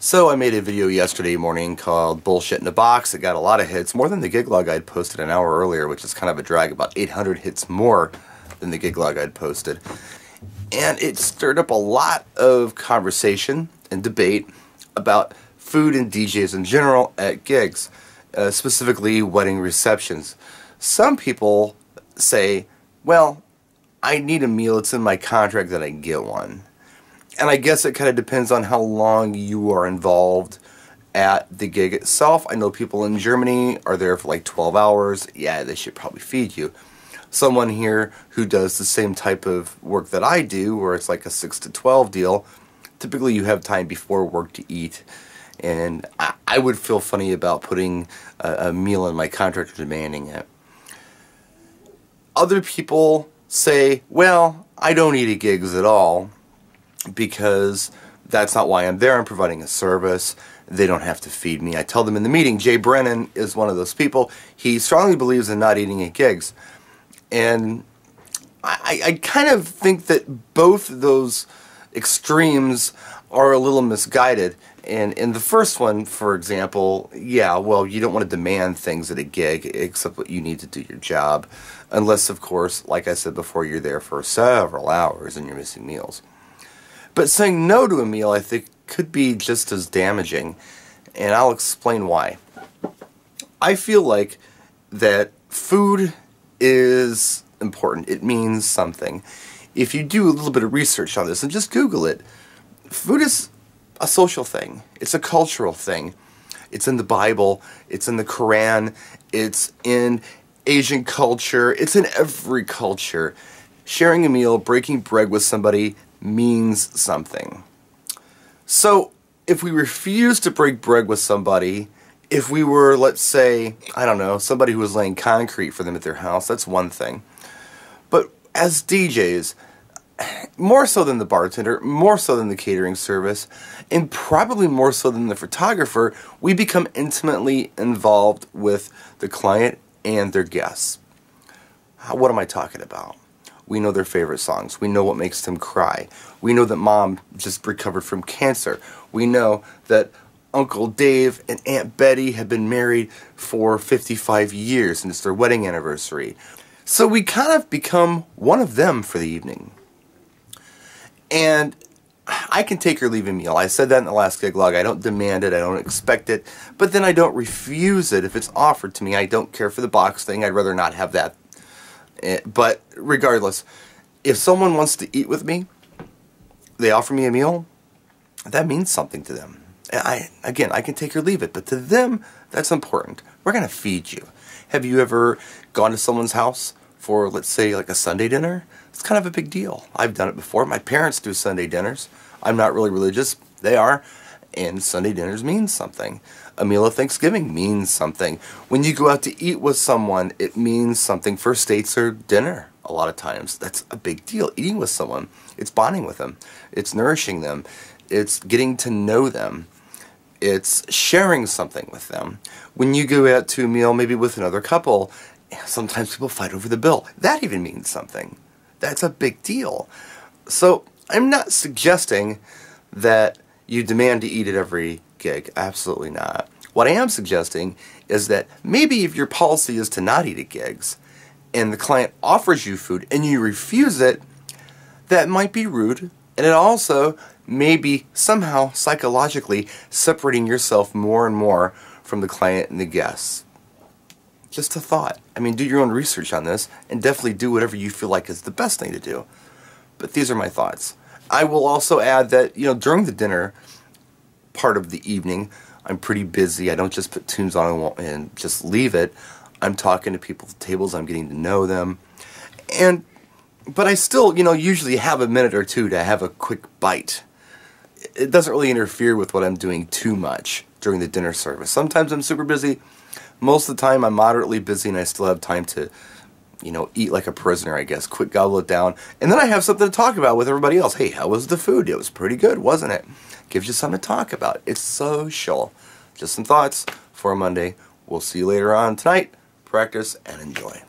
So I made a video yesterday morning called Bullshit in a Box. It got a lot of hits, more than the gig log I'd posted an hour earlier, which is kind of a drag, about 800 hits more than the gig log I'd posted. And it stirred up a lot of conversation and debate about food and DJs in general at gigs, specifically wedding receptions. Some people say, well, I need a meal, it's in my contract that I get one. And I guess it kind of depends on how long you are involved at the gig itself. I know people in Germany are there for like 12 hours. Yeah, they should probably feed you. Someone here who does the same type of work that I do, where it's like a 6 to 12 deal, typically you have time before work to eat. And I would feel funny about putting a meal in my contract or demanding it. Other people say, well, I don't eat at gigs at all, because that's not why I'm there. I'm providing a service. They don't have to feed me. I tell them in the meeting, Jay Brennan is one of those people. He strongly believes in not eating at gigs. And I kind of think that both those extremes are a little misguided. And in the first one, for example, yeah, well, you don't want to demand things at a gig except what you need to do your job. Unless, of course, like I said before, you're there for several hours and you're missing meals. But saying no to a meal, I think, could be just as damaging, and I'll explain why. I feel like that food is important. It means something. If you do a little bit of research on this and just Google it, food is a social thing. It's a cultural thing. It's in the Bible. It's in the Quran. It's in Asian culture. It's in every culture. Sharing a meal, breaking bread with somebody, means something. So if we refuse to break bread with somebody, if we were, let's say, I don't know, somebody who was laying concrete for them at their house, that's one thing. But as DJs, more so than the bartender, more so than the catering service, and probably more so than the photographer, we become intimately involved with the client and their guests. What am I talking about? We know their favorite songs. We know what makes them cry. We know that mom just recovered from cancer. We know that Uncle Dave and Aunt Betty have been married for 55 years and it's their wedding anniversary. So we kind of become one of them for the evening. And I can take or leave a meal. I said that in the last gig log. I don't demand it. I don't expect it. But then I don't refuse it if it's offered to me. I don't care for the box thing. I'd rather not have that. But regardless, if someone wants to eat with me, they offer me a meal, that means something to them. Again, I can take or leave it, but to them, that's important. We're going to feed you. Have you ever gone to someone's house for, let's say, like a Sunday dinner? It's kind of a big deal. I've done it before. My parents do Sunday dinners. I'm not really religious. They are. And Sunday dinners means something. A meal of Thanksgiving means something. When you go out to eat with someone, it means something. First dates are dinner a lot of times. That's a big deal. Eating with someone, it's bonding with them. It's nourishing them. It's getting to know them. It's sharing something with them. When you go out to a meal maybe with another couple, sometimes people fight over the bill. That even means something. That's a big deal. So I'm not suggesting that you demand to eat at every gig. Absolutely not. What I am suggesting is that maybe if your policy is to not eat at gigs and the client offers you food and you refuse it, that might be rude, and it also may be somehow psychologically separating yourself more and more from the client and the guests. Just a thought. I mean, do your own research on this and definitely do whatever you feel like is the best thing to do. But these are my thoughts. I will also add that, during the dinner part of the evening, I'm pretty busy. I don't just put tunes on and just leave it. I'm talking to people at the tables. I'm getting to know them. But I still, usually have a minute or two to have a quick bite. It doesn't really interfere with what I'm doing too much during the dinner service. Sometimes I'm super busy. Most of the time I'm moderately busy and I still have time to eat like a prisoner, I guess. Quick gobble it down. And then I have something to talk about with everybody else. Hey, how was the food? It was pretty good, wasn't it? Gives you something to talk about. It's social. Just some thoughts for a Monday. We'll see you later on tonight. Practice and enjoy.